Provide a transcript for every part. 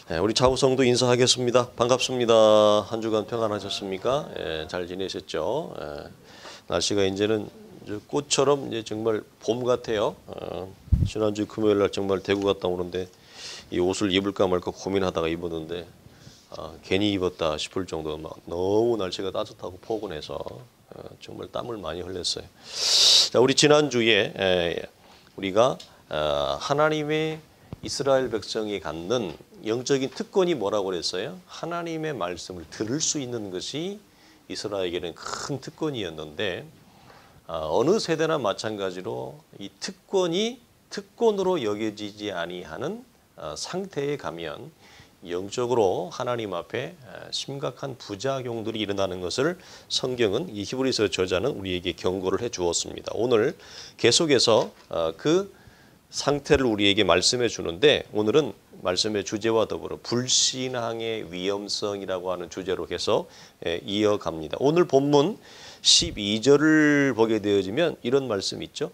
네, 우리 차우성도 인사하겠습니다. 반갑습니다. 한 주간 평안하셨습니까? 잘 지내셨죠? 날씨가 이제는 꽃처럼 이제 정말 봄 같아요. 지난주 금요일 날 정말 대구 갔다 오는데 이 옷을 입을까 말까 고민하다가 입었는데 괜히 입었다 싶을 정도로 막 너무 날씨가 따뜻하고 포근해서 정말 땀을 많이 흘렸어요. 자, 우리 지난주에 우리가 하나님의 이스라엘 백성이 갖는 영적인 특권이 뭐라고 그랬어요? 하나님의 말씀을 들을 수 있는 것이 이스라엘에게는 큰 특권이었는데 어느 세대나 마찬가지로 이 특권이 특권으로 여겨지지 아니하는 상태에 가면 영적으로 하나님 앞에 심각한 부작용들이 일어나는 것을 성경은 이 히브리서 저자는 우리에게 경고를 해 주었습니다. 오늘 계속해서 그 상태를 우리에게 말씀해 주는데 오늘은 말씀의 주제와 더불어 불신앙의 위험성이라고 하는 주제로 해서 이어갑니다. 오늘 본문 12절을 보게 되어지면 이런 말씀이 있죠.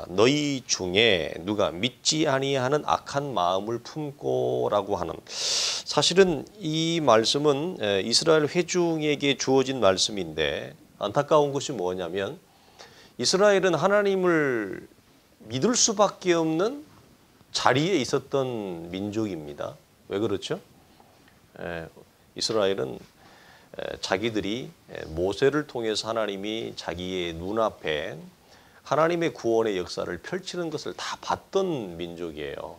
너희 중에 누가 믿지 아니하는 악한 마음을 품고라고 하는, 사실은 이 말씀은 이스라엘 회중에게 주어진 말씀인데 안타까운 것이 뭐냐면 이스라엘은 하나님을 믿을 수밖에 없는 자리에 있었던 민족입니다. 왜 그렇죠? 이스라엘은 자기들이 모세를 통해서 하나님이 자기의 눈앞에 하나님의 구원의 역사를 펼치는 것을 다 봤던 민족이에요.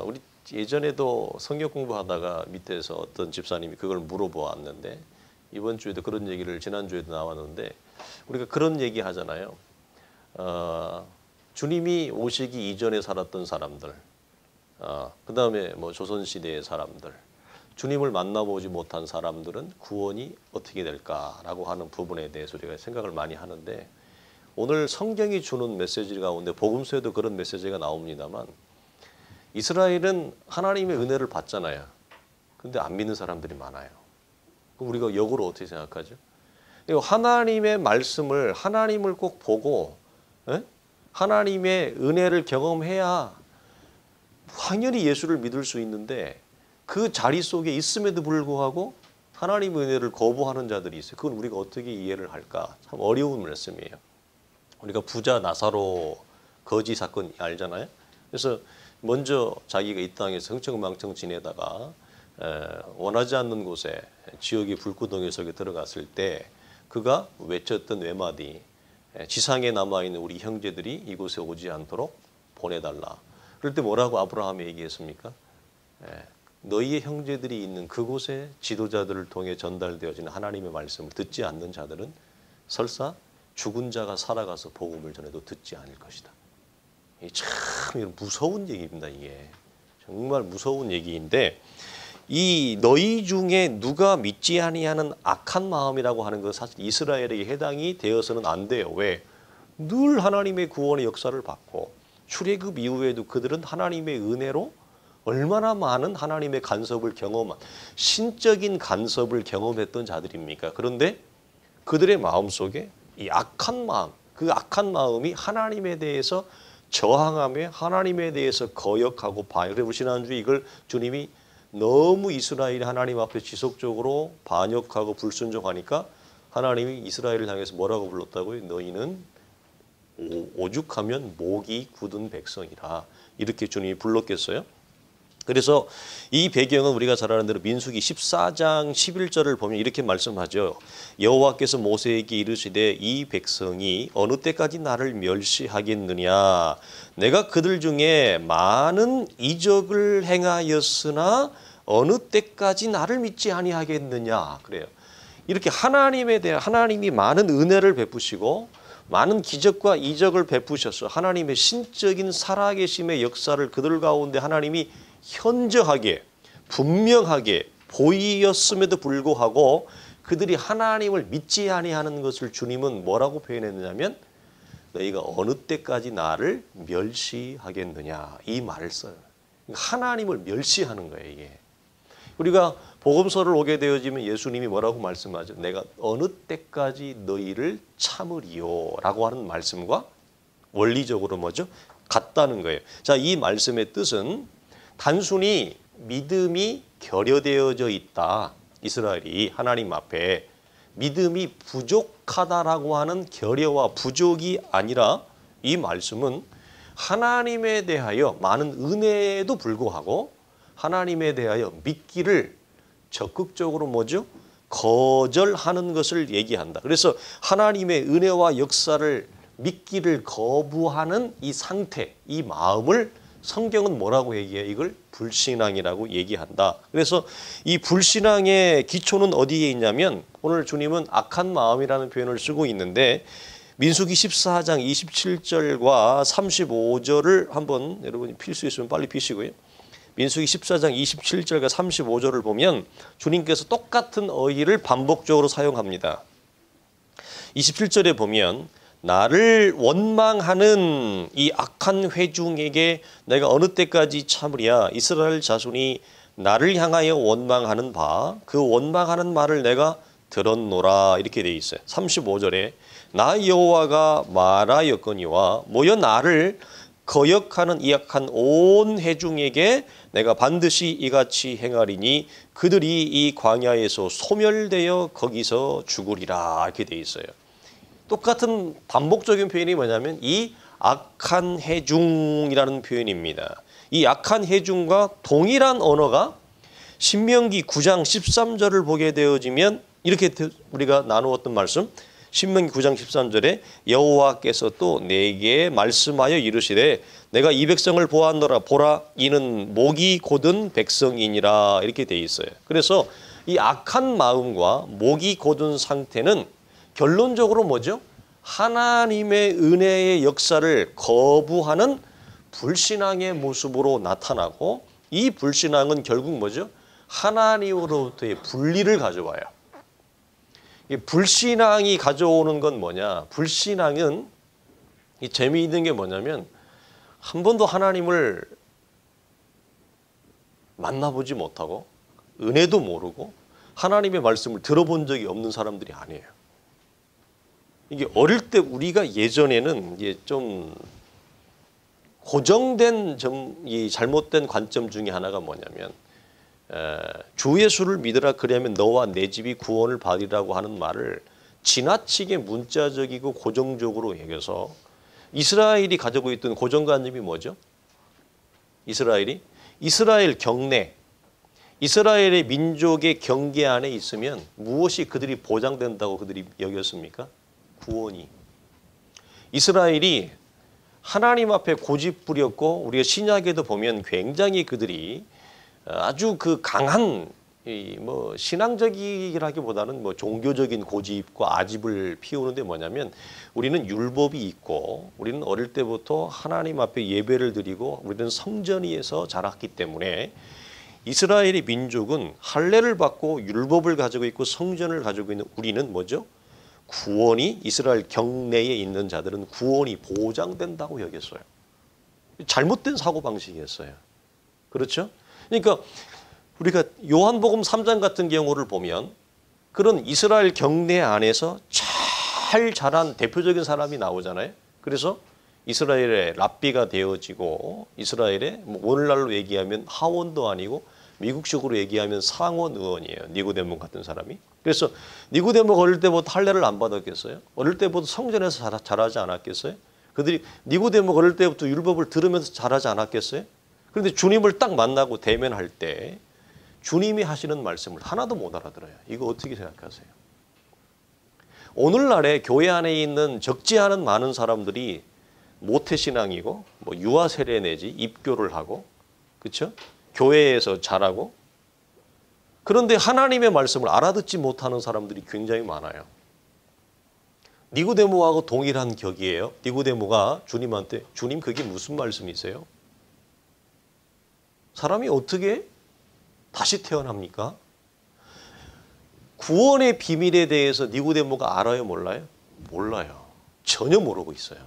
우리 예전에도 성경 공부하다가 밑에서 어떤 집사님이 그걸 물어보았는데 이번 주에도 그런 얘기를 지난주에도 나왔는데 우리가 그런 얘기 하잖아요. 주님이 오시기 이전에 살았던 사람들, 그 다음에 뭐 조선시대의 사람들, 주님을 만나보지 못한 사람들은 구원이 어떻게 될까라고 하는 부분에 대해서 우리가 생각을 많이 하는데 오늘 성경이 주는 메시지 가운데 복음서에도 그런 메시지가 나옵니다만 이스라엘은 하나님의 은혜를 받잖아요. 근데 안 믿는 사람들이 많아요. 그럼 우리가 역으로 어떻게 생각하죠? 하나님의 말씀을 하나님을 꼭 보고 하나님의 은혜를 경험해야 당연히 예수를 믿을 수 있는데 그 자리 속에 있음에도 불구하고 하나님의 은혜를 거부하는 자들이 있어요. 그건 우리가 어떻게 이해를 할까? 참 어려운 말씀이에요. 우리가 부자 나사로 거지 사건 알잖아요. 그래서 먼저 자기가 이 땅에서 흥청망청 지내다가 원하지 않는 곳에 지옥의 불구덩이 속에 들어갔을 때 그가 외쳤던 외마디, 지상에 남아있는 우리 형제들이 이곳에 오지 않도록 보내달라. 그럴 때 뭐라고 아브라함이 얘기했습니까? 너희의 형제들이 있는 그곳에 지도자들을 통해 전달되어지는 하나님의 말씀을 듣지 않는 자들은 설사 죽은 자가 살아가서 복음을 전해도 듣지 않을 것이다. 참 무서운 얘기입니다. 이게 정말 무서운 얘기인데 이 너희 중에 누가 믿지 아니하는 악한 마음이라고 하는 건 사실 이스라엘에게 해당이 되어서는 안 돼요. 왜? 늘 하나님의 구원의 역사를 받고 출애굽 이후에도 그들은 하나님의 은혜로 얼마나 많은 하나님의 간섭을 경험한 신적인 간섭을 경험했던 자들입니까? 그런데 그들의 마음속에 이 악한 마음, 그 악한 마음이 하나님에 대해서 저항하며 하나님에 대해서 거역하고 봐요. 그래서 지난주에 이걸 주님이 너무 이스라엘이 하나님 앞에 지속적으로 반역하고 불순종하니까 하나님이 이스라엘을 향해서 뭐라고 불렀다고요? 너희는 오죽하면 목이 굳은 백성이라 이렇게 주님이 불렀겠어요? 그래서 이 배경은 우리가 잘 아는 대로 민수기 14장 11절을 보면 이렇게 말씀하죠. 여호와께서 모세에게 이르시되 이 백성이 어느 때까지 나를 멸시하겠느냐. 내가 그들 중에 많은 이적을 행하였으나 어느 때까지 나를 믿지 아니하겠느냐. 그래요. 이렇게 하나님에 대해 하나님이 많은 은혜를 베푸시고 많은 기적과 이적을 베푸셔서 하나님의 신적인 살아계심의 역사를 그들 가운데 하나님이 현저하게 분명하게 보이었음에도 불구하고 그들이 하나님을 믿지 아니하는 것을 주님은 뭐라고 표현했느냐면 너희가 어느 때까지 나를 멸시하겠느냐 이 말을 써요. 하나님을 멸시하는 거예요. 이게 우리가 복음서를 오게 되어지면 예수님이 뭐라고 말씀하죠? 내가 어느 때까지 너희를 참으리요 라고 하는 말씀과 원리적으로 뭐죠? 같다는 거예요. 자, 이 말씀의 뜻은 단순히 믿음이 결여되어져 있다. 이스라엘이 하나님 앞에 믿음이 부족하다라고 하는 결여와 부족이 아니라 이 말씀은 하나님에 대하여 많은 은혜에도 불구하고 하나님에 대하여 믿기를 적극적으로 뭐죠? 거절하는 것을 얘기한다. 그래서 하나님의 은혜와 역사를 믿기를 거부하는 이 상태, 이 마음을 성경은 뭐라고 얘기해요? 이걸 불신앙이라고 얘기한다. 그래서 이 불신앙의 기초는 어디에 있냐면 오늘 주님은 악한 마음이라는 표현을 쓰고 있는데 민수기 14장 27절과 35절을 한번 여러분이 필 수 있으면 빨리 피시고요. 민수기 14장 27절과 35절을 보면 주님께서 똑같은 어휘를 반복적으로 사용합니다. 27절에 보면 나를 원망하는 이 악한 회중에게 내가 어느 때까지 참으랴. 이스라엘 자손이 나를 향하여 원망하는 바 그 원망하는 말을 내가 들었노라. 이렇게 돼 있어요. 35절에 나 여호와가 말하였거니와 모여 나를 거역하는 이 악한 온 회중에게 내가 반드시 이같이 행하리니 그들이 이 광야에서 소멸되어 거기서 죽으리라. 이렇게 돼 있어요. 똑같은 반복적인 표현이 뭐냐면 이 악한 회중이라는 표현입니다. 이 악한 회중과 동일한 언어가 신명기 9장 13절을 보게 되어지면 이렇게 우리가 나누었던 말씀 신명기 9장 13절에 여호와께서 또 내게 말씀하여 이르시되 내가 이 백성을 보았노라 보라 이는 목이 곧은 백성이니라 이렇게 돼 있어요. 그래서 이 악한 마음과 목이 곧은 상태는 결론적으로 뭐죠? 하나님의 은혜의 역사를 거부하는 불신앙의 모습으로 나타나고 이 불신앙은 결국 뭐죠? 하나님으로부터의 분리를 가져와요. 불신앙이 가져오는 건 뭐냐? 불신앙은 이 재미있는 게 뭐냐면 한 번도 하나님을 만나보지 못하고 은혜도 모르고 하나님의 말씀을 들어본 적이 없는 사람들이 아니에요. 이게 어릴 때 우리가 예전에는 이제 좀 고정된 이 잘못된 관점 중에 하나가 뭐냐면 주 예수를 믿으라 그러면 너와 내 집이 구원을 받으리라고 하는 말을 지나치게 문자적이고 고정적으로 여겨서 이스라엘이 가지고 있던 고정관념이 뭐죠? 이스라엘 경내, 이스라엘의 민족의 경계 안에 있으면 무엇이 그들이 보장된다고 그들이 여겼습니까? 구원이. 이스라엘이 하나님 앞에 고집부렸고 우리가 신약에도 보면 굉장히 그들이 아주 그 강한 뭐 신앙적이라기보다는 뭐 종교적인 고집과 아집을 피우는데 뭐냐면 우리는 율법이 있고 우리는 어릴 때부터 하나님 앞에 예배를 드리고 우리는 성전위에서 자랐기 때문에 이스라엘의 민족은 할례를 받고 율법을 가지고 있고 성전을 가지고 있는 우리는 뭐죠? 구원이 이스라엘 경내에 있는 자들은 구원이 보장된다고 여겼어요. 잘못된 사고방식이었어요. 그렇죠? 그러니까 우리가 요한복음 3장 같은 경우를 보면 그런 이스라엘 경내 안에서 잘 자란 대표적인 사람이 나오잖아요. 그래서 이스라엘의 랍비가 되어지고 이스라엘의 뭐 오늘날로 얘기하면 하원도 아니고 미국식으로 얘기하면 상원 의원이에요. 니고데모 같은 사람이. 그래서 니고데모가 어릴 때부터 할례를 안 받았겠어요? 어릴 때부터 성전에서 자라지 않았겠어요? 그들이 니고데모가 어릴 때부터 율법을 들으면서 자라지 않았겠어요? 그런데 주님을 딱 만나고 대면할 때 주님이 하시는 말씀을 하나도 못 알아들어요. 이거 어떻게 생각하세요? 오늘날에 교회 안에 있는 적지 않은 많은 사람들이 모태신앙이고 뭐 유아 세례 내지 입교를 하고 그렇죠? 교회에서 자라고 그런데 하나님의 말씀을 알아듣지 못하는 사람들이 굉장히 많아요. 니고데모하고 동일한 격이에요. 니고데모가 주님한테 주님 그게 무슨 말씀이세요? 사람이 어떻게 다시 태어납니까? 구원의 비밀에 대해서 니고데모가 알아요? 몰라요? 몰라요. 전혀 모르고 있어요.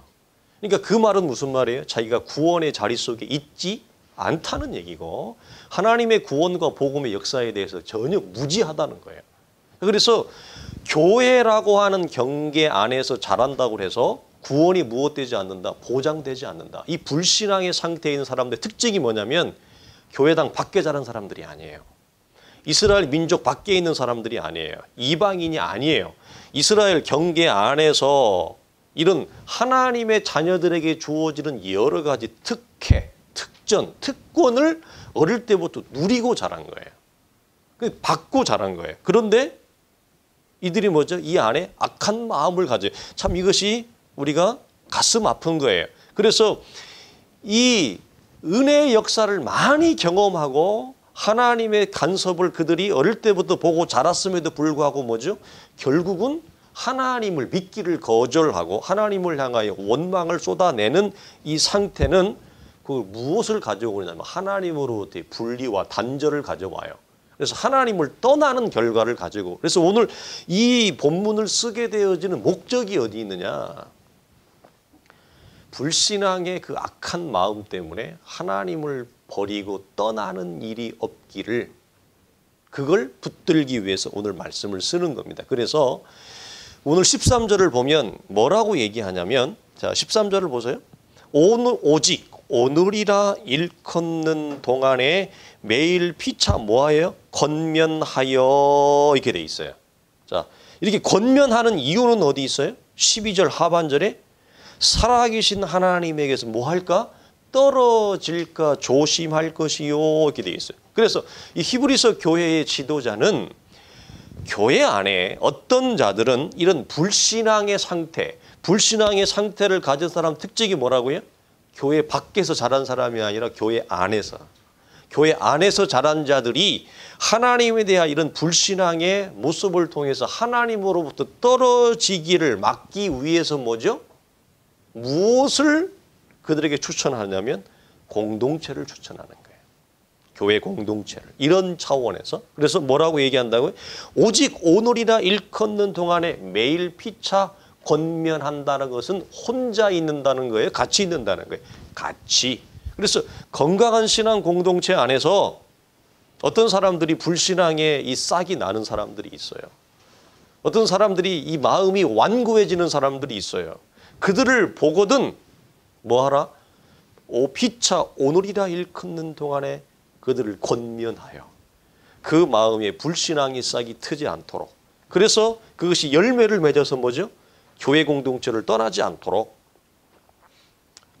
그러니까 그 말은 무슨 말이에요? 자기가 구원의 자리 속에 있지 않다는 얘기고 하나님의 구원과 복음의 역사에 대해서 전혀 무지하다는 거예요. 그래서 교회라고 하는 경계 안에서 자란다고 해서 구원이 무엇되지 않는다? 보장되지 않는다. 이 불신앙의 상태에 있는 사람들의 특징이 뭐냐면 교회당 밖에 자란 사람들이 아니에요. 이스라엘 민족 밖에 있는 사람들이 아니에요. 이방인이 아니에요. 이스라엘 경계 안에서 이런 하나님의 자녀들에게 주어지는 여러 가지 특혜, 특전, 특권을 어릴 때부터 누리고 자란 거예요. 받고 자란 거예요. 그런데 이들이 뭐죠? 이 안에 악한 마음을 가져요. 참 이것이 우리가 가슴 아픈 거예요. 그래서 이 은혜의 역사를 많이 경험하고 하나님의 간섭을 그들이 어릴 때부터 보고 자랐음에도 불구하고 뭐죠? 결국은 하나님을 믿기를 거절하고 하나님을 향하여 원망을 쏟아내는 이 상태는 그 무엇을 가져오냐면 하나님으로부터의 분리와 단절을 가져와요. 그래서 하나님을 떠나는 결과를 가지고 그래서 오늘 이 본문을 쓰게 되어지는 목적이 어디 있느냐. 불신앙의 그 악한 마음 때문에 하나님을 버리고 떠나는 일이 없기를 그걸 붙들기 위해서 오늘 말씀을 쓰는 겁니다. 그래서 오늘 13절을 보면 뭐라고 얘기하냐면 자 13절을 보세요. 오직 오늘이라 일컫는 동안에 매일 피차 뭐하여? 권면하여 이렇게 돼 있어요. 자 이렇게 권면하는 이유는 어디 있어요? 12절 하반절에 살아계신 하나님에게서 뭐 할까? 떨어질까 조심할 것이요 이렇게 돼 있어요. 그래서 이 히브리서 교회의 지도자는 교회 안에 어떤 자들은 이런 불신앙의 상태, 불신앙의 상태를 가진 사람 특징이 뭐라고요? 교회 밖에서 자란 사람이 아니라 교회 안에서. 교회 안에서 자란 자들이 하나님에 대한 이런 불신앙의 모습을 통해서 하나님으로부터 떨어지기를 막기 위해서 뭐죠? 무엇을 그들에게 추천하냐면 공동체를 추천하는 거예요. 교회 공동체를. 이런 차원에서. 그래서 뭐라고 얘기한다고요? 오직 오늘이라 일컫는 동안에 매일 피차 권면한다는 것은 혼자 있는다는 거예요? 같이 있는다는 거예요? 같이. 그래서 건강한 신앙 공동체 안에서 어떤 사람들이 불신앙에 이 싹이 나는 사람들이 있어요. 어떤 사람들이 이 마음이 완고해지는 사람들이 있어요. 그들을 보거든 뭐하라? 피차 오늘이라 일컫는 동안에 그들을 권면하여 그 마음에 불신앙이 싹이 트지 않도록 그래서 그것이 열매를 맺어서 뭐죠? 교회 공동체를 떠나지 않도록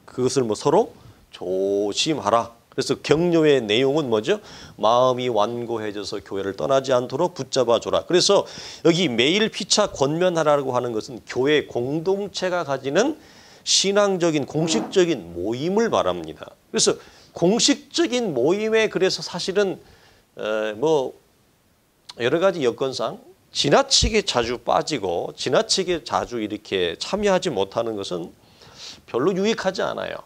그것을 뭐 서로 조심하라. 그래서 격려의 내용은 뭐죠? 마음이 완고해져서 교회를 떠나지 않도록 붙잡아줘라. 그래서 여기 매일 피차 권면하라고 하는 것은 교회 공동체가 가지는 신앙적인 공식적인 모임을 말합니다. 그래서 공식적인 모임에 그래서 사실은 뭐 여러 가지 여건상 지나치게 자주 빠지고 지나치게 자주 이렇게 참여하지 못하는 것은 별로 유익하지 않아요.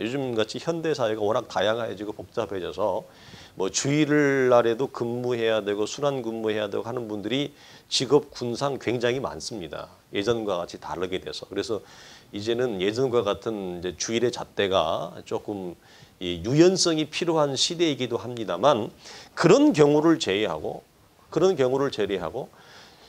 요즘같이 현대사회가 워낙 다양해지고 복잡해져서 뭐 주일날에도 근무해야 되고 순환 근무해야 되고 하는 분들이 직업 군상 굉장히 많습니다. 예전과 같이 다르게 돼서. 그래서 이제는 예전과 같은 이제 주일의 잣대가 조금 이 유연성이 필요한 시대이기도 합니다만 그런 경우를 제외하고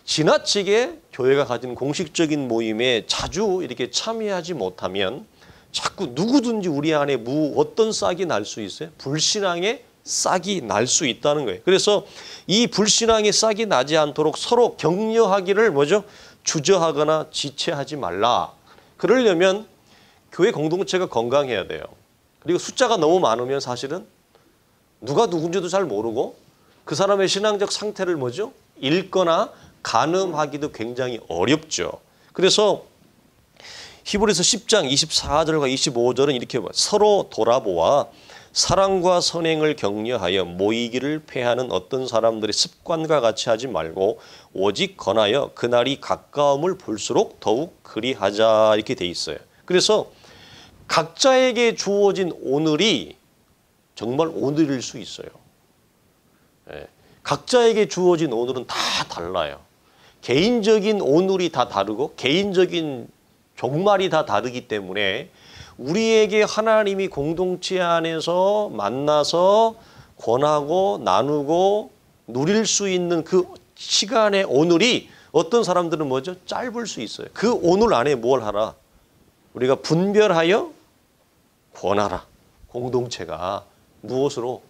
지나치게 교회가 가진 공식적인 모임에 자주 이렇게 참여하지 못하면 자꾸 누구든지 우리 안에 어떤 싹이 날 수 있어요? 불신앙의 싹이 날 수 있다는 거예요. 그래서 이 불신앙의 싹이 나지 않도록 서로 격려하기를 뭐죠? 주저하거나 지체하지 말라. 그러려면 교회 공동체가 건강해야 돼요. 그리고 숫자가 너무 많으면 사실은 누가 누군지도 잘 모르고 그 사람의 신앙적 상태를 뭐죠? 읽거나 가늠하기도 굉장히 어렵죠. 그래서 히브리서 10장 24절과 25절은 이렇게 봐요. 서로 돌아보아 사랑과 선행을 격려하여 모이기를 패하는 어떤 사람들의 습관과 같이 하지 말고 오직 권하여 그날이 가까움을 볼수록 더욱 그리하자 이렇게 돼 있어요. 그래서 각자에게 주어진 오늘이 정말 오늘일 수 있어요. 각자에게 주어진 오늘은 다 달라요. 개인적인 오늘이 다 다르고 개인적인 종말이 다 다르기 때문에 우리에게 하나님이 공동체 안에서 만나서 권하고 나누고 누릴 수 있는 그 시간의 오늘이 어떤 사람들은 뭐죠? 짧을 수 있어요. 그 오늘 안에 뭘 하라? 우리가 분별하여 권하라. 공동체가 무엇으로?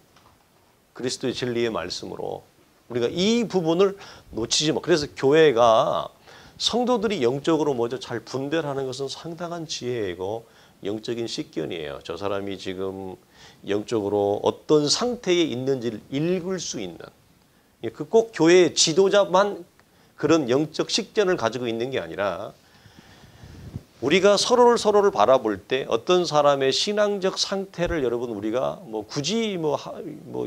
그리스도의 진리의 말씀으로 우리가 이 부분을 놓치지 마. 그래서 교회가 성도들이 영적으로 먼저 잘 분별하는 것은 상당한 지혜이고 영적인 식견이에요. 저 사람이 지금 영적으로 어떤 상태에 있는지를 읽을 수 있는, 그 꼭 교회의 지도자만 그런 영적 식견을 가지고 있는 게 아니라 우리가 서로를 바라볼 때 어떤 사람의 신앙적 상태를 여러분 우리가 뭐 굳이 뭐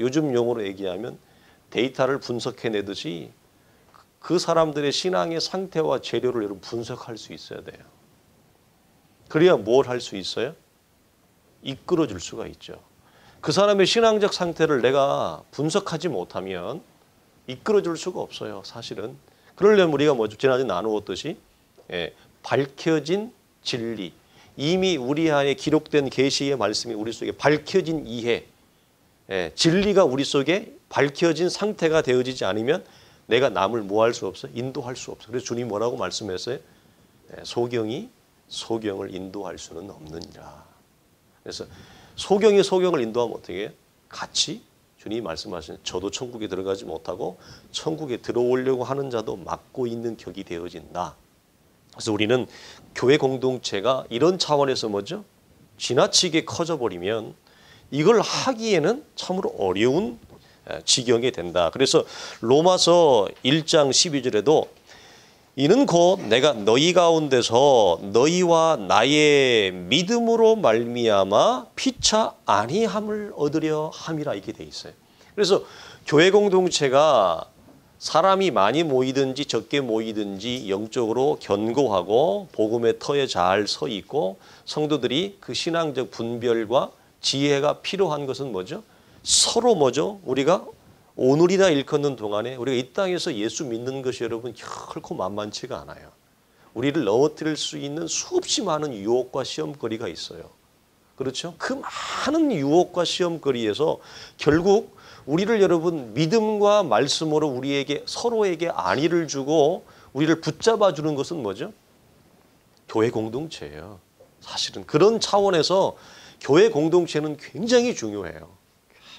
요즘 용어로 얘기하면 데이터를 분석해내듯이 그 사람들의 신앙의 상태와 재료를 여러분 분석할 수 있어야 돼요. 그래야 뭘 할 수 있어요? 이끌어 줄 수가 있죠. 그 사람의 신앙적 상태를 내가 분석하지 못하면 이끌어 줄 수가 없어요. 사실은. 그러려면 우리가 뭐 지난주에 나누었듯이 밝혀진 진리, 이미 우리 안에 기록된 계시의 말씀이 우리 속에 밝혀진 이해, 진리가 우리 속에 밝혀진 상태가 되어지지 않으면 내가 남을 뭐 할 수 없어요? 인도할 수 없어요. 그래서 주님 뭐라고 말씀했어요? 소경이 소경을 인도할 수는 없느니라. 그래서 소경이 소경을 인도하면 어떻게 해요? 같이 주님이 말씀하신 저도 천국에 들어가지 못하고 천국에 들어오려고 하는 자도 막고 있는 격이 되어진다. 그래서 우리는 교회 공동체가 이런 차원에서 뭐죠? 지나치게 커져버리면 이걸 하기에는 참으로 어려운 지경이 된다. 그래서 로마서 1장 12절에도 이는 곧 내가 너희 가운데서 너희와 나의 믿음으로 말미암아 피차 아니함을 얻으려 함이라 이렇게 돼 있어요. 그래서 교회 공동체가 사람이 많이 모이든지 적게 모이든지 영적으로 견고하고 복음의 터에 잘 서 있고 성도들이 그 신앙적 분별과 지혜가 필요한 것은 뭐죠? 서로 뭐죠? 우리가 오늘이나 일컫는 동안에 우리가 이 땅에서 예수 믿는 것이 여러분 결코 만만치가 않아요. 우리를 넘어뜨릴 수 있는 수없이 많은 유혹과 시험거리가 있어요. 그렇죠? 그 많은 유혹과 시험거리에서 결국 우리를 여러분 믿음과 말씀으로 우리에게 서로에게 안위를 주고 우리를 붙잡아 주는 것은 뭐죠? 교회 공동체예요. 사실은 그런 차원에서 교회 공동체는 굉장히 중요해요.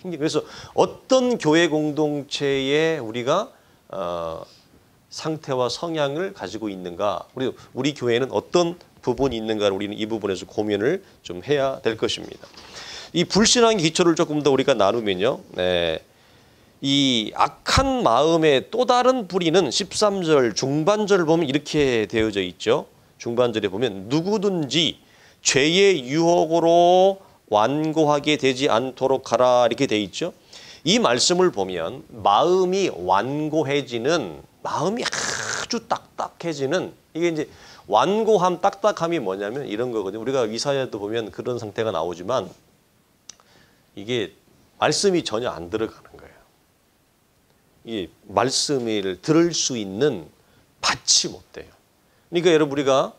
그래서 어떤 교회 공동체에 우리가 상태와 성향을 가지고 있는가, 우리 교회는 어떤 부분이 있는가, 우리는 이 부분에서 고민을 좀 해야 될 것입니다. 이 불신앙의 기초를 조금 더 우리가 나누면요, 이 악한 마음의 또 다른 뿌리는 13절 중반절을 보면 이렇게 되어져 있죠. 중반절에 보면 누구든지 죄의 유혹으로 완고하게 되지 않도록 하라 이렇게 돼 있죠. 이 말씀을 보면 마음이 완고해지는, 마음이 아주 딱딱해지는, 이게 이제 완고함, 딱딱함이 뭐냐면 이런 거거든요. 우리가 이사야도 보면 그런 상태가 나오지만 이게 말씀이 전혀 안 들어가는 거예요. 이 말씀을 들을 수 있는 밭이 못 돼요. 그러니까 여러분 우리가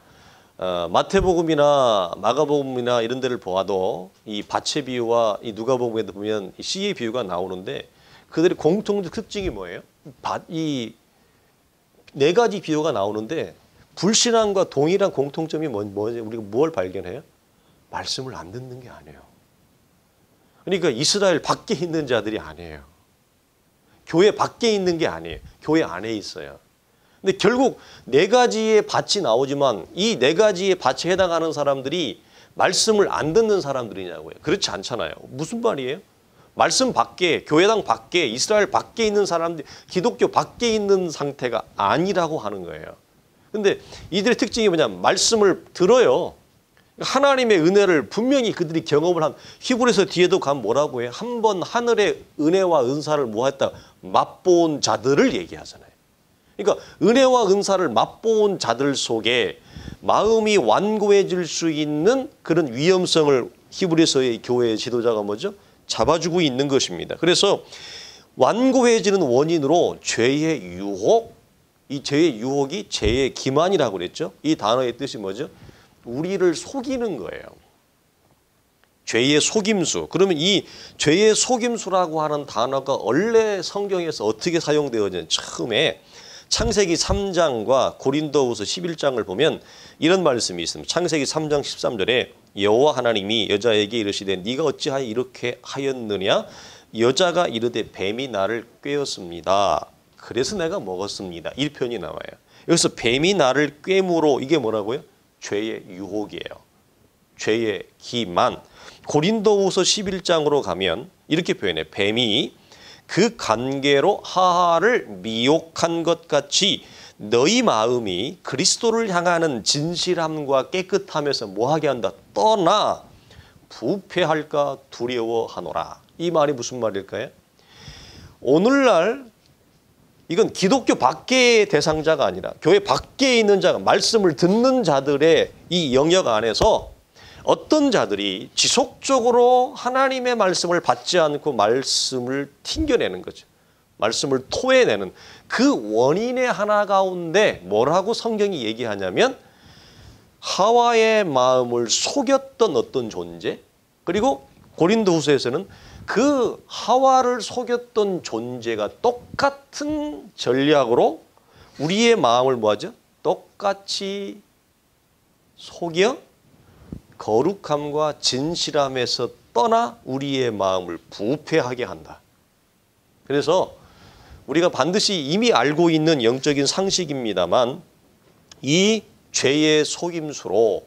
마태복음이나 마가복음이나 이런 데를 보아도 이 밭의 비유와 이 누가복음에도 보면 이 씨의 비유가 나오는데 그들의 공통적 특징이 뭐예요? 이 네 가지 비유가 나오는데 불신앙과 동일한 공통점이 뭐지? 우리가 뭘 발견해요? 말씀을 안 듣는 게 아니에요. 그러니까 이스라엘 밖에 있는 자들이 아니에요. 교회 밖에 있는 게 아니에요. 교회 안에 있어요. 근데 결국 네 가지의 밭이 나오지만 이 네 가지의 밭에 해당하는 사람들이 말씀을 안 듣는 사람들이냐고요. 그렇지 않잖아요. 무슨 말이에요? 말씀 밖에, 교회당 밖에, 이스라엘 밖에 있는 사람들, 기독교 밖에 있는 상태가 아니라고 하는 거예요. 근데 이들의 특징이 뭐냐면 말씀을 들어요. 하나님의 은혜를 분명히 그들이 경험을 한, 히브리서 뒤에도 가면 뭐라고 해요? 한 번 하늘의 은혜와 은사를 뭐했다? 맛본 자들을 얘기하잖아요. 그러니까 은혜와 은사를 맛본 자들 속에 마음이 완고해질 수 있는 그런 위험성을 히브리서의 교회의 지도자가 뭐죠? 잡아주고 있는 것입니다. 그래서 완고해지는 원인으로 죄의 유혹, 이 죄의 유혹이 죄의 기만이라고 그랬죠. 이 단어의 뜻이 뭐죠? 우리를 속이는 거예요. 죄의 속임수. 그러면 이 죄의 속임수라고 하는 단어가 원래 성경에서 어떻게 사용되어지는, 처음에 창세기 3장과 고린도후서 11장을 보면 이런 말씀이 있습니다. 창세기 3장 13절에 여호와 하나님이 여자에게 이르시되 네가 어찌하여 이렇게 하였느냐, 여자가 이르되 뱀이 나를 꿰었습니다. 그래서 내가 먹었습니다. 이 표현이 나와요. 여기서 뱀이 나를 꿰므로 이게 뭐라고요? 죄의 유혹이에요. 죄의 기만. 고린도후서 11장으로 가면 이렇게 표현해. 뱀이 그 관계로 하하를 미혹한 것 같이 너희 마음이 그리스도를 향하는 진실함과 깨끗함에서 뭐하게 한다? 떠나 부패할까 두려워하노라. 이 말이 무슨 말일까요? 오늘날 이건 기독교 밖의 대상자가 아니라 교회 밖에 있는 자가 말씀을 듣는 자들의 이 영역 안에서 어떤 자들이 지속적으로 하나님의 말씀을 받지 않고 말씀을 튕겨내는 거죠. 말씀을 토해내는 그 원인의 하나 가운데 뭐라고 성경이 얘기하냐면 하와의 마음을 속였던 어떤 존재, 그리고 고린도후서에서는 그 하와를 속였던 존재가 똑같은 전략으로 우리의 마음을 뭐하죠? 똑같이 속여 거룩함과 진실함에서 떠나 우리의 마음을 부패하게 한다. 그래서 우리가 반드시 이미 알고 있는 영적인 상식입니다만 이 죄의 속임수로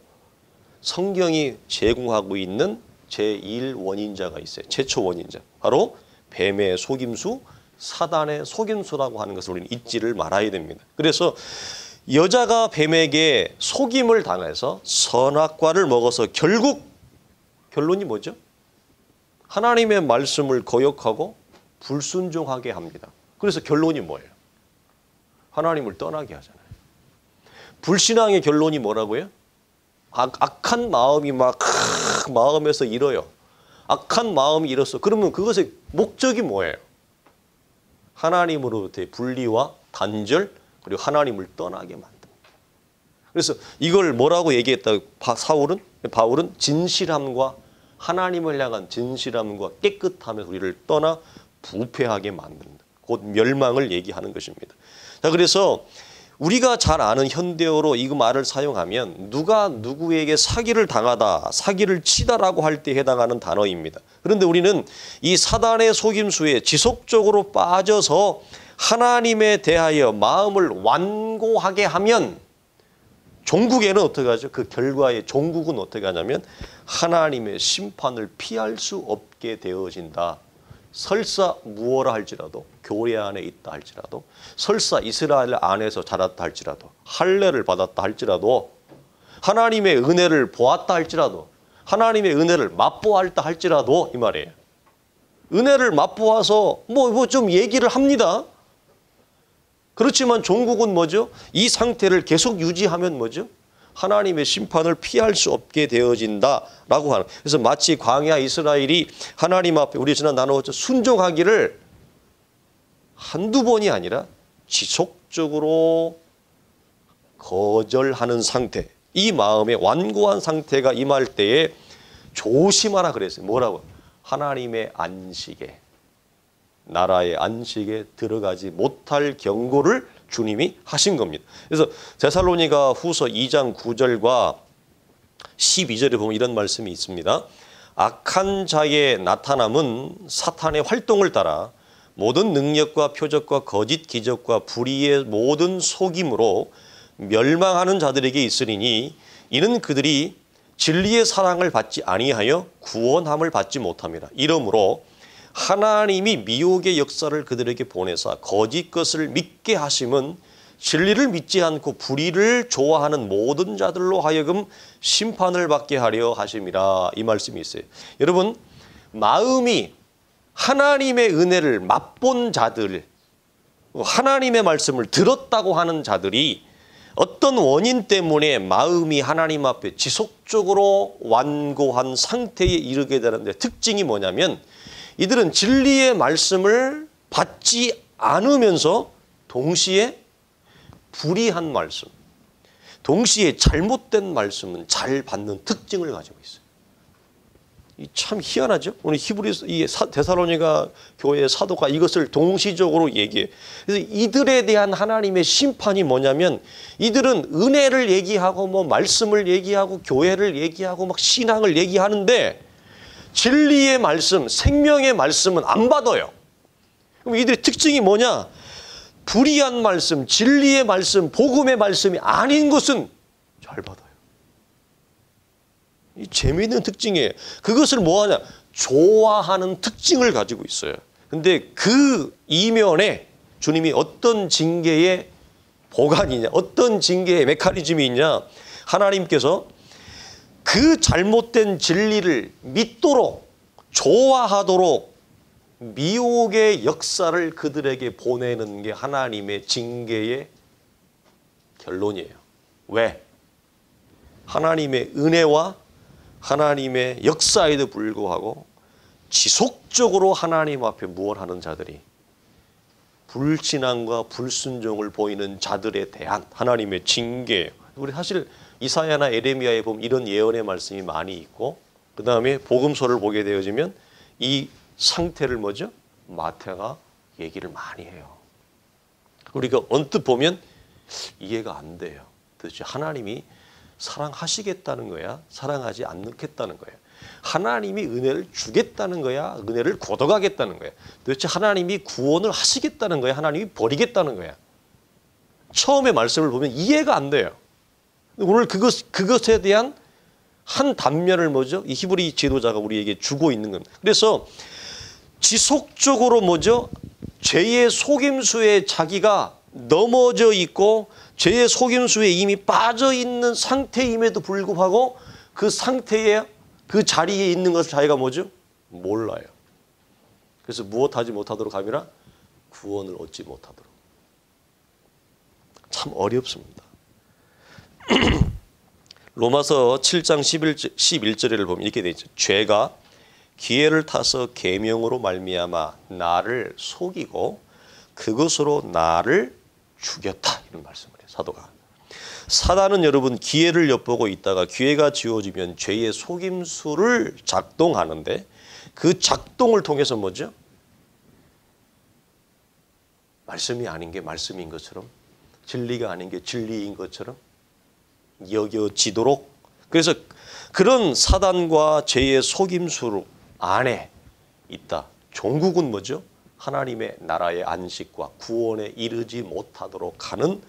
성경이 제공하고 있는 제1원인자가 있어요. 최초 원인자. 바로 뱀의 속임수, 사단의 속임수라고 하는 것을 우리는 잊지를 말아야 됩니다. 그래서 여자가 뱀에게 속임을 당해서 선악과를 먹어서 결국 결론이 뭐죠? 하나님의 말씀을 거역하고 불순종하게 합니다. 그래서 결론이 뭐예요? 하나님을 떠나게 하잖아요. 불신앙의 결론이 뭐라고요? 악한 마음이 막 마음에서 일어요. 악한 마음이 일었어. 그러면 그것의 목적이 뭐예요? 하나님으로부터의 분리와 단절, 그리고 하나님을 떠나게 만듭니다. 그래서 이걸 뭐라고 얘기했다? 바울은 진실함과 하나님을 향한 진실함과 깨끗함에서 우리를 떠나 부패하게 만든다. 곧 멸망을 얘기하는 것입니다. 자, 그래서 우리가 잘 아는 현대어로 이 말을 사용하면 누가 누구에게 사기를 당하다, 사기를 치다라고 할 때 해당하는 단어입니다. 그런데 우리는 이 사단의 속임수에 지속적으로 빠져서 하나님에 대하여 마음을 완고하게 하면 종국에는 어떻게 하죠? 그 결과의 종국은 어떻게 하냐면 하나님의 심판을 피할 수 없게 되어진다. 설사 무엇라 할지라도 교회 안에 있다 할지라도 설사 이스라엘 안에서 자랐다 할지라도 할례를 받았다 할지라도 하나님의 은혜를 보았다 할지라도 하나님의 은혜를 맛보았다 할지라도 이 말이에요. 은혜를 맛보아서 뭐 좀 얘기를 합니다. 그렇지만 종국은 뭐죠? 이 상태를 계속 유지하면 뭐죠? 하나님의 심판을 피할 수 없게 되어진다라고 하는. 그래서 마치 광야 이스라엘이 하나님 앞에 우리 지난 나누었죠. 순종하기를 한두 번이 아니라 지속적으로 거절하는 상태. 이 마음의 완고한 상태가 임할 때에 조심하라 그랬어요. 뭐라고? 하나님의 안식에, 나라의 안식에 들어가지 못할 경고를 주님이 하신 겁니다. 그래서 데살로니가 후서 2장 9절과 12절에 보면 이런 말씀이 있습니다. 악한 자의 나타남은 사탄의 활동을 따라 모든 능력과 표적과 거짓 기적과 불의의 모든 속임으로 멸망하는 자들에게 있으리니 이는 그들이 진리의 사랑을 받지 아니하여 구원함을 받지 못함이라. 이러므로 하나님이 미혹의 역사를 그들에게 보내사 거짓 것을 믿게 하심은 진리를 믿지 않고 불의를 좋아하는 모든 자들로 하여금 심판을 받게 하려 하심이라. 이 말씀이 있어요. 여러분, 마음이 하나님의 은혜를 맛본 자들, 하나님의 말씀을 들었다고 하는 자들이 어떤 원인 때문에 마음이 하나님 앞에 지속적으로 완고한 상태에 이르게 되는데 특징이 뭐냐면 이들은 진리의 말씀을 받지 않으면서 동시에 불의한 말씀, 동시에 잘못된 말씀은 잘 받는 특징을 가지고 있어요. 참 희한하죠? 오늘 데살로니가 교회의 사도가 이것을 동시적으로 얘기해요. 그래서 이들에 대한 하나님의 심판이 뭐냐면 이들은 은혜를 얘기하고 뭐 말씀을 얘기하고 교회를 얘기하고 막 신앙을 얘기하는데 진리의 말씀, 생명의 말씀은 안 받아요. 그럼 이들의 특징이 뭐냐? 불의한 말씀, 진리의 말씀, 복음의 말씀이 아닌 것은 잘 받아요. 이 재미있는 특징이에요. 그것을 뭐하냐? 좋아하는 특징을 가지고 있어요. 근데 그 이면에 주님이 어떤 징계의 보관이냐, 어떤 징계의 메커니즘이 있냐, 하나님께서 그 잘못된 진리를 믿도록, 좋아하도록 미혹의 역사를 그들에게 보내는 게 하나님의 징계의 결론이에요. 왜? 하나님의 은혜와 하나님의 역사에도 불구하고 지속적으로 하나님 앞에 무엇하는 자들이 불신앙과 불순종을 보이는 자들에 대한 하나님의 징계예요. 우리 사실 이사야나 에레미야에 보면 이런 예언의 말씀이 많이 있고, 그 다음에 복음서를 보게 되어지면 이 상태를 뭐죠? 마태가 얘기를 많이 해요. 우리가 언뜻 보면 이해가 안 돼요. 도대체 하나님이 사랑하시겠다는 거야? 사랑하지 않겠다는 거야? 하나님이 은혜를 주겠다는 거야? 은혜를 걷어가겠다는 거야? 도대체 하나님이 구원을 하시겠다는 거야? 하나님이 버리겠다는 거야? 처음에 말씀을 보면 이해가 안 돼요. 오늘 그것에 대한 한 단면을 뭐죠? 이 히브리 지도자가 우리에게 주고 있는 겁니다. 그래서 지속적으로 뭐죠? 죄의 속임수에 자기가 넘어져 있고 죄의 속임수에 이미 빠져 있는 상태임에도 불구하고 그 상태에 그 자리에 있는 것을 자기가 뭐죠? 몰라요. 그래서 무엇하지 못하도록 함이라 구원을 얻지 못하도록. 참 어렵습니다. 로마서 7장 11절을 보면 이렇게 되어 있죠. 죄가 기회를 타서 계명으로 말미암아 나를 속이고 그것으로 나를 죽였다. 이런 말씀을 해요. 사도가. 사단은 여러분 기회를 엿보고 있다가 기회가 주어지면 죄의 속임수를 작동하는데 그 작동을 통해서 뭐죠? 말씀이 아닌 게 말씀인 것처럼, 진리가 아닌 게 진리인 것처럼 여겨지도록, 그래서 그런 사단과 죄의 속임수 안에 있다. 종국은 뭐죠? 하나님의 나라의 안식과 구원에 이르지 못하도록 하는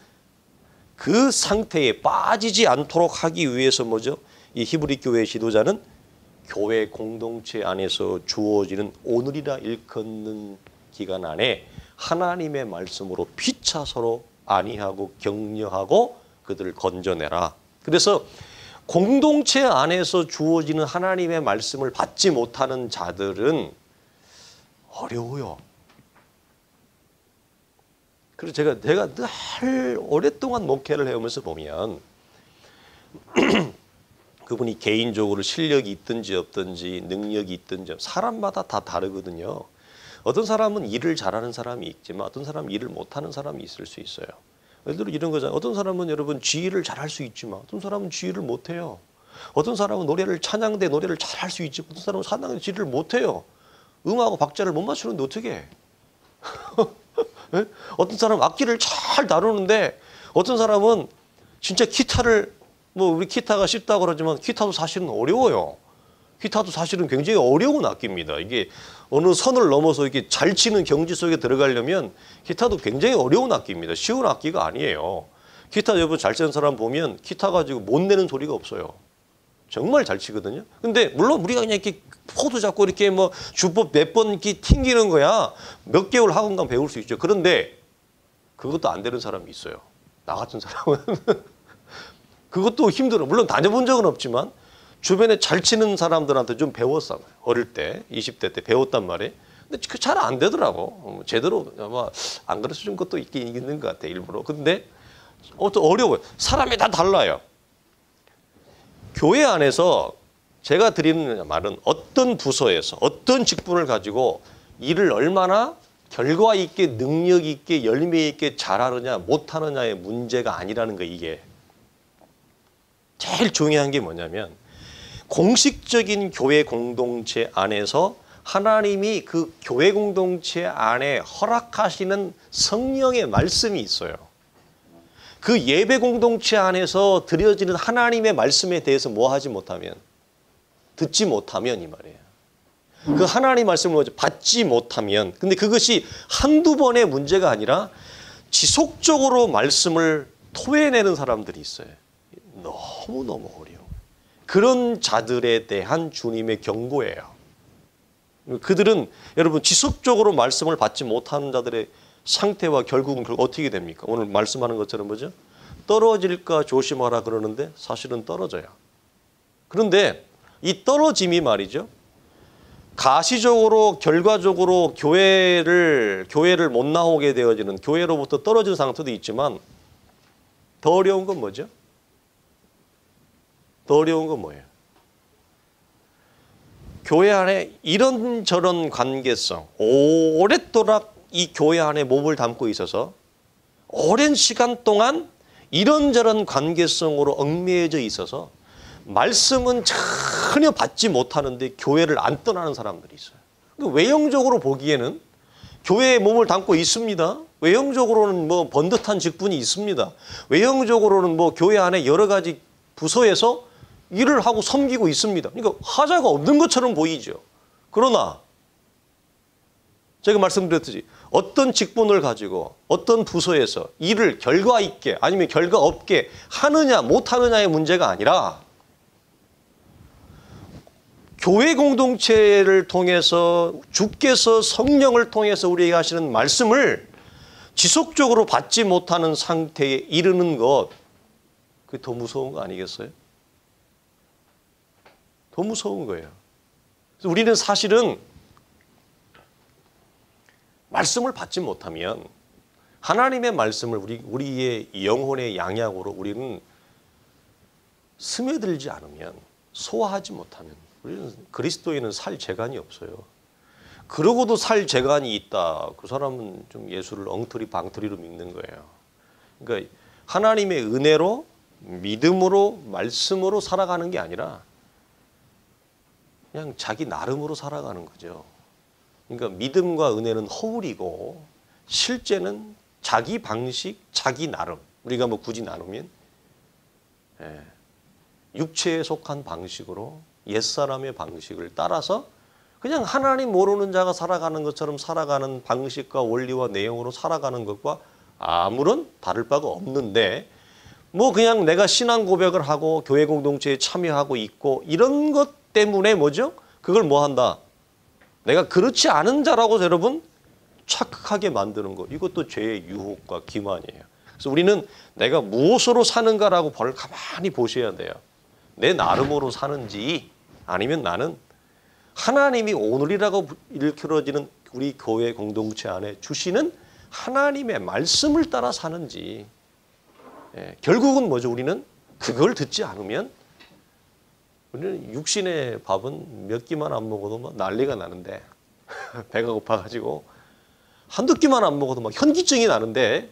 그 상태에 빠지지 않도록 하기 위해서 뭐죠? 이 히브리 교회의 지도자는 교회 공동체 안에서 주어지는 오늘이라 일컫는 기간 안에 하나님의 말씀으로 피차서로 안위하고 격려하고 그들을 건져내라. 그래서 공동체 안에서 주어지는 하나님의 말씀을 받지 못하는 자들은 어려워요. 그래서 제가 늘 오랫동안 목회를 해오면서 보면 그분이 개인적으로 실력이 있든지 없든지 능력이 있든지 사람마다 다 다르거든요. 어떤 사람은 일을 잘하는 사람이 있지만 어떤 사람은 일을 못하는 사람이 있을 수 있어요. 예를 들어 이런 거잖아요. 어떤 사람은 여러분 지휘를 잘할 수 있지만 어떤 사람은 지휘를 못해요. 어떤 사람은 찬양대 노래를 잘할 수 있지만 어떤 사람은 찬양대 지휘를 못해요. 음하고 박자를 못 맞추는데 어떻게 해? 네? 어떤 사람은 악기를 잘 다루는데 어떤 사람은 진짜 기타를 우리 기타가 쉽다고 그러지만 기타도 사실은 어려워요. 기타도 사실은 굉장히 어려운 악기입니다. 이게 어느 선을 넘어서 이렇게 잘 치는 경지 속에 들어가려면 기타도 굉장히 어려운 악기입니다. 쉬운 악기가 아니에요. 기타 여러분 잘 치는 사람 보면 기타 가지고 못 내는 소리가 없어요. 정말 잘 치거든요. 근데 물론 우리가 그냥 이렇게 코드 잡고 이렇게 주법 몇 번 이렇게 튕기는 거야 몇 개월 학원 가면 배울 수 있죠. 그런데 그것도 안 되는 사람이 있어요. 나 같은 사람은 그것도 힘들어. 물론 다녀본 적은 없지만 주변에 잘 치는 사람들한테 좀 배웠어요. 어릴 때 20대 때 배웠단 말이에요. 근데 잘 안 되더라고. 제대로 아마 안 가르쳐 준 것도 있긴 있는 것 같아 일부러. 근데 어려워요. 사람이 다 달라요. 교회 안에서 제가 드리는 말은 어떤 부서에서 어떤 직분을 가지고 일을 얼마나 결과 있게 능력 있게 열매 있게 잘하느냐 못하느냐의 문제가 아니라는 거. 이게 제일 중요한 게 뭐냐면 공식적인 교회 공동체 안에서 하나님이 그 교회 공동체 안에 허락하시는 성령의 말씀이 있어요. 그 예배 공동체 안에서 드려지는 하나님의 말씀에 대해서 뭐 하지 못하면, 듣지 못하면 이 말이에요. 그 하나님 말씀을 받지 못하면, 근데 그것이 한두 번의 문제가 아니라 지속적으로 말씀을 토해내는 사람들이 있어요. 너무너무 어려워요. 그런 자들에 대한 주님의 경고예요. 그들은 여러분 지속적으로 말씀을 받지 못하는 자들의 상태와 결국은 어떻게 됩니까? 오늘 말씀하는 것처럼 뭐죠? 떨어질까 조심하라 그러는데 사실은 떨어져요. 그런데 이 떨어짐이 말이죠. 가시적으로 결과적으로 교회를 못 나오게 되어지는, 교회로부터 떨어진 상태도 있지만 더 어려운 건 뭐죠? 더 어려운 건 뭐예요? 교회 안에 이런저런 관계성, 오랫도록 이 교회 안에 몸을 담고 있어서 오랜 시간 동안 이런저런 관계성으로 얽매여져 있어서 말씀은 전혀 받지 못하는데 교회를 안 떠나는 사람들이 있어요. 외형적으로 보기에는 교회에 몸을 담고 있습니다. 외형적으로는 뭐 번듯한 직분이 있습니다. 외형적으로는 뭐 교회 안에 여러 가지 부서에서 일을 하고 섬기고 있습니다. 그러니까 하자가 없는 것처럼 보이죠. 그러나 제가 말씀드렸듯이 어떤 직분을 가지고 어떤 부서에서 일을 결과 있게 아니면 결과 없게 하느냐 못하느냐의 문제가 아니라 교회 공동체를 통해서 주께서 성령을 통해서 우리에게 하시는 말씀을 지속적으로 받지 못하는 상태에 이르는 것, 그게 더 무서운 거 아니겠어요? 더 무서운 거예요. 그래서 우리는 사실은 말씀을 받지 못하면 하나님의 말씀을 우리의 영혼의 양약으로 우리는 스며들지 않으면, 소화하지 못하면 우리는 그리스도인은 살 재간이 없어요. 그러고도 살 재간이 있다. 그 사람은 좀 예수를 엉터리 방터리로 믿는 거예요. 그러니까 하나님의 은혜로 믿음으로 말씀으로 살아가는 게 아니라 그냥 자기 나름으로 살아가는 거죠. 그러니까 믿음과 은혜는 허울이고 실제는 자기 방식, 자기 나름. 우리가 뭐 굳이 나누면 육체에 속한 방식으로 옛사람의 방식을 따라서 그냥 하나님 모르는 자가 살아가는 것처럼 살아가는 방식과 원리와 내용으로 살아가는 것과 아무런 다를 바가 없는데, 뭐 그냥 내가 신앙 고백을 하고 교회 공동체에 참여하고 있고 이런 것 때문에 뭐죠? 그걸 뭐 한다? 내가 그렇지 않은 자라고 여러분 착각하게 만드는 것. 이것도 죄의 유혹과 기만이에요. 그래서 우리는 내가 무엇으로 사는가라고 가만히 보셔야 돼요. 내 나름으로 사는지 아니면 나는 하나님이 오늘이라고 일컬어지는 우리 교회 공동체 안에 주시는 하나님의 말씀을 따라 사는지. 결국은 뭐죠? 우리는 그걸 듣지 않으면 우리는 육신의 밥은 몇 끼만 안 먹어도 막 난리가 나는데 배가 고파가지고 한두 끼만 안 먹어도 막 현기증이 나는데,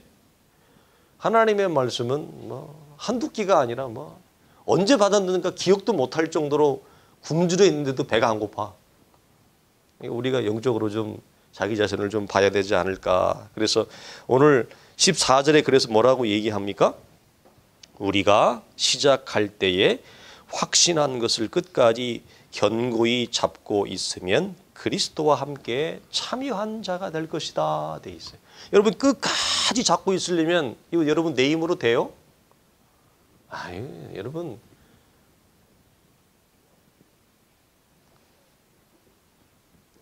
하나님의 말씀은 뭐 한두 끼가 아니라 뭐 언제 받았는가 기억도 못할 정도로 굶주려 있는데도 배가 안 고파. 우리가 영적으로 좀 자기 자신을 좀 봐야 되지 않을까. 그래서 오늘 14절에 그래서 뭐라고 얘기합니까? 우리가 시작할 때에 확신한 것을 끝까지 견고히 잡고 있으면 그리스도와 함께 참여한 자가 될 것이다 돼 있어요. 여러분 끝까지 잡고 있으려면 이거 여러분 내 힘으로 돼요? 아유, 여러분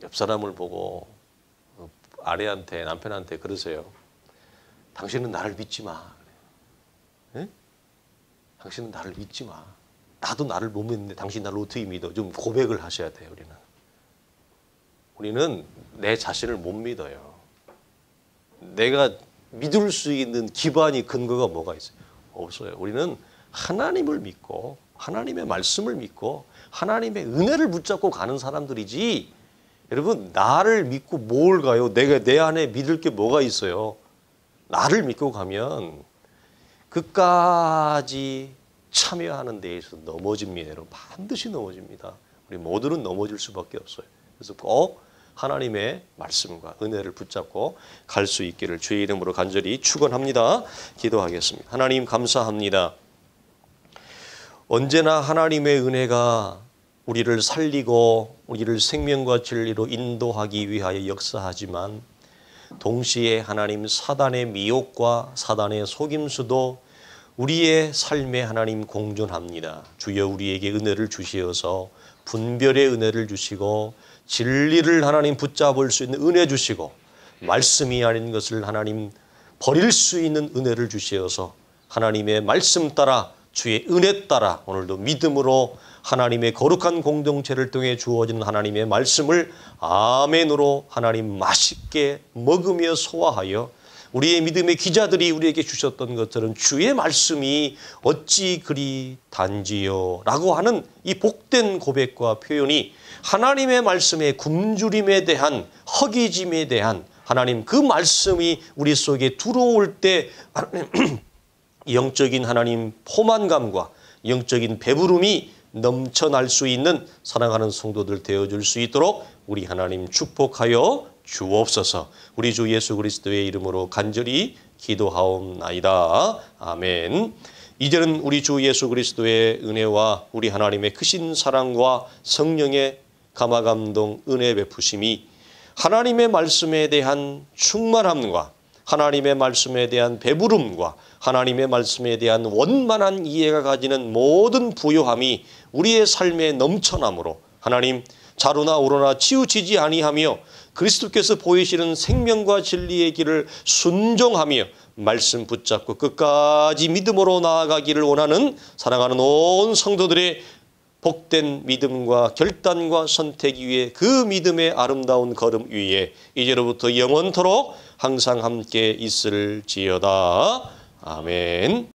옆 사람을 보고 아내한테 남편한테 그러세요. 당신은 나를 믿지 마. 네? 당신은 나를 믿지 마. 나도 나를 못 믿는데 당신 나를 어떻게 믿어? 좀 고백을 하셔야 돼요. 우리는 내 자신을 못 믿어요. 내가 믿을 수 있는 기반이 근거가 뭐가 있어요? 없어요. 우리는 하나님을 믿고 하나님의 말씀을 믿고 하나님의 은혜를 붙잡고 가는 사람들이지, 여러분 나를 믿고 뭘 가요? 내가 내 안에 믿을 게 뭐가 있어요? 나를 믿고 가면 끝까지 참여하는 데에서 넘어집니다. 여러분 반드시 넘어집니다. 우리 모두는 넘어질 수밖에 없어요. 그래서 꼭 하나님의 말씀과 은혜를 붙잡고 갈 수 있기를 주의 이름으로 간절히 축원합니다. 기도하겠습니다. 하나님 감사합니다. 언제나 하나님의 은혜가 우리를 살리고 우리를 생명과 진리로 인도하기 위하여 역사하지만 동시에 하나님 사단의 미혹과 사단의 속임수도 우리의 삶에 하나님 공존합니다. 주여 우리에게 은혜를 주시어서 분별의 은혜를 주시고 진리를 하나님 붙잡을 수 있는 은혜 주시고 말씀이 아닌 것을 하나님 버릴 수 있는 은혜를 주시어서 하나님의 말씀 따라 주의 은혜 따라 오늘도 믿음으로 하나님의 거룩한 공동체를 통해 주어지는 하나님의 말씀을 아멘으로 하나님 맛있게 먹으며 소화하여 우리의 믿음의 기자들이 우리에게 주셨던 것처럼 주의 말씀이 어찌 그리 단지요 라고 하는 이 복된 고백과 표현이 하나님의 말씀의 굶주림에 대한 허기짐에 대한 하나님 그 말씀이 우리 속에 들어올 때 영적인 하나님 포만감과 영적인 배부름이 넘쳐날 수 있는 사랑하는 성도들 되어줄 수 있도록 우리 하나님 축복하여 주옵소서. 우리 주 예수 그리스도의 이름으로 간절히 기도하옵나이다. 아멘. 이제는 우리 주 예수 그리스도의 은혜와 우리 하나님의 크신 사랑과 성령의 감화감동 은혜 베푸심이 하나님의 말씀에 대한 충만함과 하나님의 말씀에 대한 배부름과 하나님의 말씀에 대한 원만한 이해가 가지는 모든 부요함이 우리의 삶에 넘쳐나므로 하나님 자루나 우러나 치우치지 아니하며 그리스도께서 보이시는 생명과 진리의 길을 순종하며 말씀 붙잡고 끝까지 믿음으로 나아가기를 원하는 사랑하는 온 성도들의 복된 믿음과 결단과 선택 위에 그 믿음의 아름다운 걸음 위에 이제로부터 영원토록 항상 함께 있을지어다. 아멘.